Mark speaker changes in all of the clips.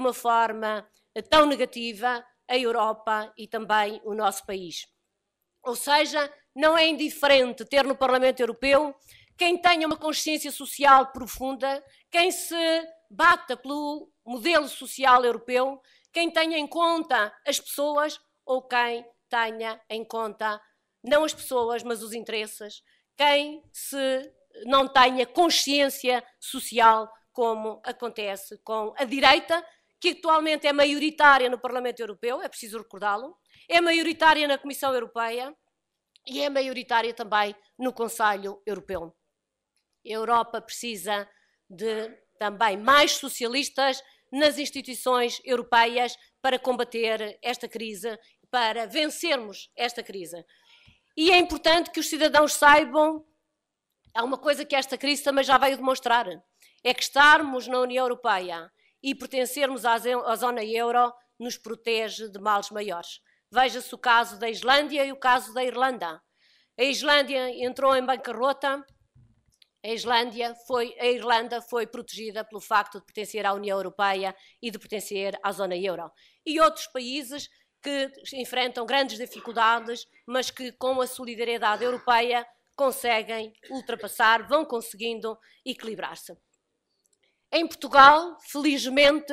Speaker 1: uma forma tão negativa a Europa e também o nosso país. Ou seja, não é indiferente ter no Parlamento Europeu quem tenha uma consciência social profunda, quem se bata pelo modelo social europeu, quem tenha em conta as pessoas ou quem tenha em conta não as pessoas, mas os interesses, quem se não tenha consciência social, como acontece com a direita, que atualmente é maioritária no Parlamento Europeu, é preciso recordá-lo, é maioritária na Comissão Europeia e é maioritária também no Conselho Europeu. A Europa precisa de também mais socialistas nas instituições europeias para combater esta crise, para vencermos esta crise. E é importante que os cidadãos saibam, há uma coisa que esta crise também já veio demonstrar, é que estarmos na União Europeia e pertencermos à zona euro nos protege de males maiores. Veja-se o caso da Islândia e o caso da Irlanda. A Islândia entrou em bancarrota, a Irlanda foi protegida pelo facto de pertencer à União Europeia e de pertencer à zona euro. E outros países que enfrentam grandes dificuldades, mas que com a solidariedade europeia conseguem ultrapassar, vão conseguindo equilibrar-se. Em Portugal, felizmente,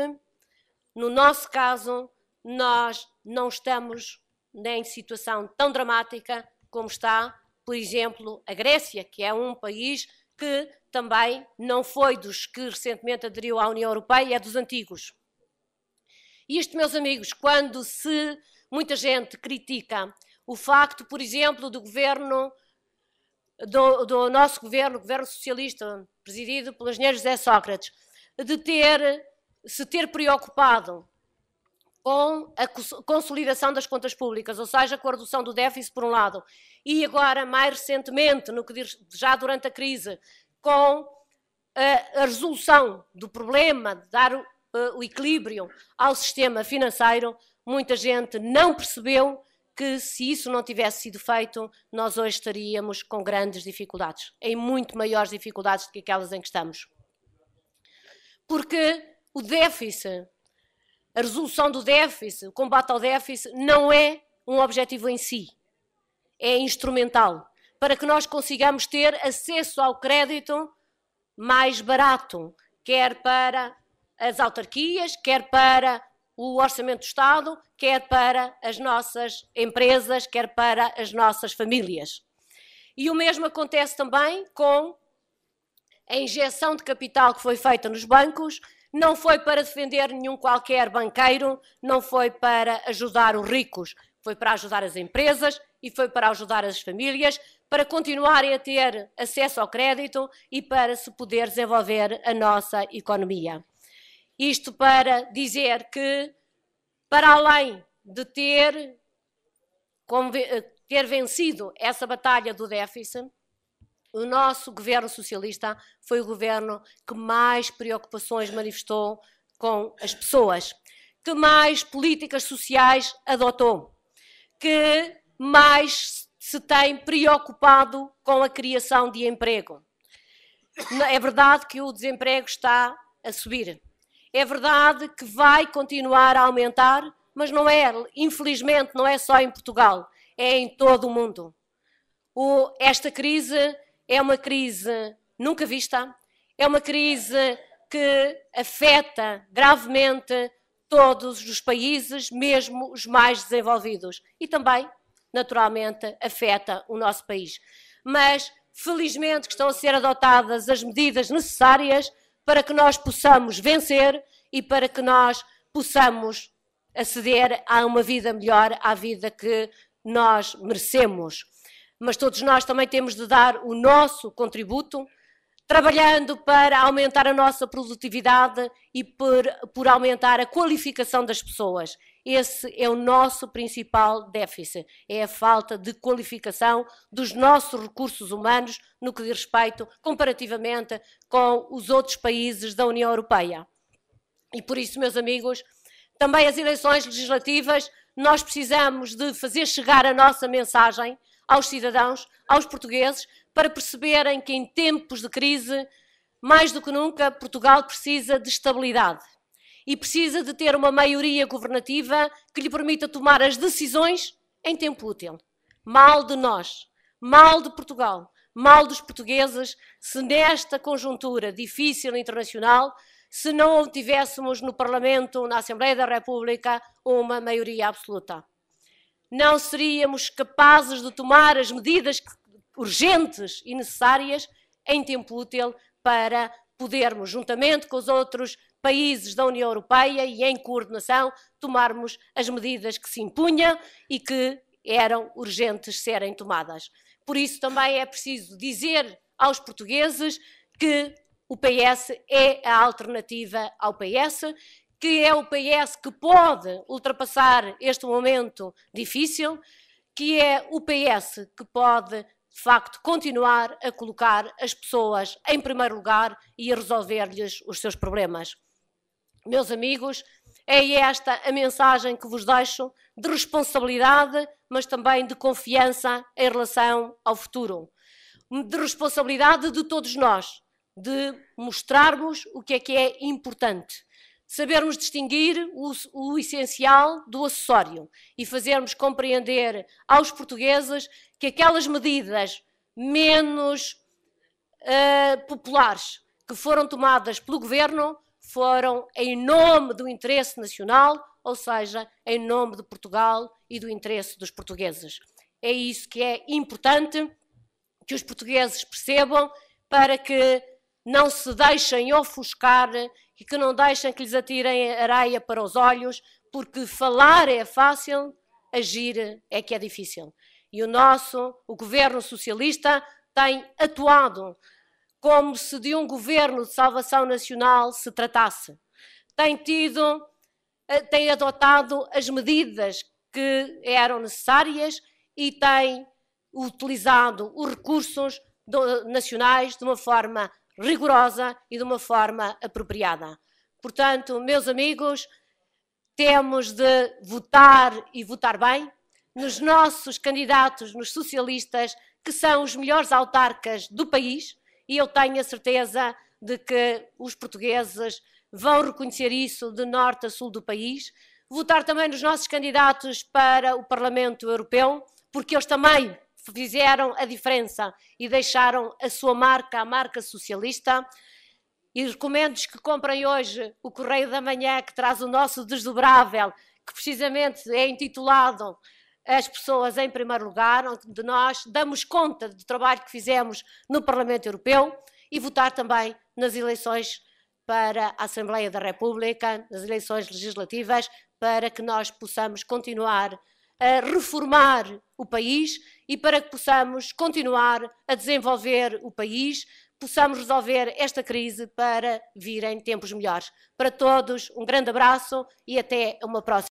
Speaker 1: no nosso caso, nós não estamos em situação tão dramática como está, por exemplo, a Grécia, que é um país que também não foi dos que recentemente aderiu à União Europeia, é dos antigos. Isto, meus amigos, quando muita gente critica o facto, por exemplo, do governo, do nosso governo, o governo socialista, presidido pelo engenheiro José Sócrates, de se ter preocupado com a consolidação das contas públicas, ou seja, com a redução do déficit por um lado, e agora, mais recentemente, já durante a crise, com a resolução do problema de dar o equilíbrio ao sistema financeiro, muita gente não percebeu que se isso não tivesse sido feito, nós hoje estaríamos com grandes dificuldades, em muito maiores dificuldades do que aquelas em que estamos. Porque o déficit, a resolução do déficit, o combate ao déficit, não é um objetivo em si, é instrumental, para que nós consigamos ter acesso ao crédito mais barato, quer para as autarquias, quer para o Orçamento do Estado, quer para as nossas empresas, quer para as nossas famílias. E o mesmo acontece também com a injeção de capital que foi feita nos bancos, não foi para defender nenhum qualquer banqueiro, não foi para ajudar os ricos, foi para ajudar as empresas e foi para ajudar as famílias, para continuarem a ter acesso ao crédito e para se poder desenvolver a nossa economia. Isto para dizer que, para além de ter vencido essa batalha do déficit, o nosso governo socialista foi o governo que mais preocupações manifestou com as pessoas, que mais políticas sociais adotou, que mais se tem preocupado com a criação de emprego. É verdade que o desemprego está a subir. É verdade que vai continuar a aumentar, mas não é, infelizmente, não é só em Portugal, é em todo o mundo. Esta crise é uma crise nunca vista, é uma crise que afeta gravemente todos os países, mesmo os mais desenvolvidos, e também, naturalmente, afeta o nosso país. Mas, felizmente, que estão a ser adotadas as medidas necessárias para que nós possamos vencer e para que nós possamos aceder a uma vida melhor, à vida que nós merecemos. Mas todos nós também temos de dar o nosso contributo, trabalhando para aumentar a nossa produtividade e por aumentar a qualificação das pessoas. Esse é o nosso principal déficit, é a falta de qualificação dos nossos recursos humanos no que diz respeito comparativamente com os outros países da União Europeia. E por isso, meus amigos, também as eleições legislativas, nós precisamos de fazer chegar a nossa mensagem aos cidadãos, aos portugueses, para perceberem que em tempos de crise, mais do que nunca, Portugal precisa de estabilidade. e precisa de ter uma maioria governativa que lhe permita tomar as decisões em tempo útil. Mal de nós, mal de Portugal, mal dos portugueses, se nesta conjuntura difícil internacional, se não tivéssemos no Parlamento, na Assembleia da República, uma maioria absoluta. Não seríamos capazes de tomar as medidas urgentes e necessárias em tempo útil para podermos, juntamente com os outros países da União Europeia e em coordenação, tomarmos as medidas que se impunham e que eram urgentes serem tomadas. Por isso também é preciso dizer aos portugueses que o PS é a alternativa ao PS, que é o PS que pode ultrapassar este momento difícil, que é o PS que pode, de facto, continuar a colocar as pessoas em primeiro lugar e a resolver-lhes os seus problemas. Meus amigos, é esta a mensagem que vos deixo de responsabilidade, mas também de confiança em relação ao futuro. De responsabilidade de todos nós, de mostrarmos o que é importante, sabermos distinguir o essencial do acessório e fazermos compreender aos portugueses que aquelas medidas menos populares que foram tomadas pelo Governo foram em nome do interesse nacional, ou seja, em nome de Portugal e do interesse dos portugueses. É isso que é importante que os portugueses percebam para que não se deixem ofuscar e que não deixem que lhes atirem areia para os olhos, porque falar é fácil, agir é que é difícil. E o governo socialista tem atuado como se de um governo de salvação nacional se tratasse. Tem adotado as medidas que eram necessárias e tem utilizado os recursos nacionais de uma forma rigorosa e de uma forma apropriada. Portanto, meus amigos, temos de votar e votar bem nos nossos candidatos, nos socialistas, que são os melhores autarcas do país, e eu tenho a certeza de que os portugueses vão reconhecer isso de norte a sul do país. Votar também nos nossos candidatos para o Parlamento Europeu, porque eles também fizeram a diferença e deixaram a sua marca, a marca socialista. E recomendo-vos que comprem hoje o Correio da Manhã, que traz o nosso desdobrável, que precisamente é intitulado As Pessoas em Primeiro Lugar, onde nós damos conta do trabalho que fizemos no Parlamento Europeu, e votar também nas eleições para a Assembleia da República, nas eleições legislativas, para que nós possamos continuar a reformar o país e para que possamos continuar a desenvolver o país, possamos resolver esta crise para virem tempos melhores. Para todos, um grande abraço e até uma próxima.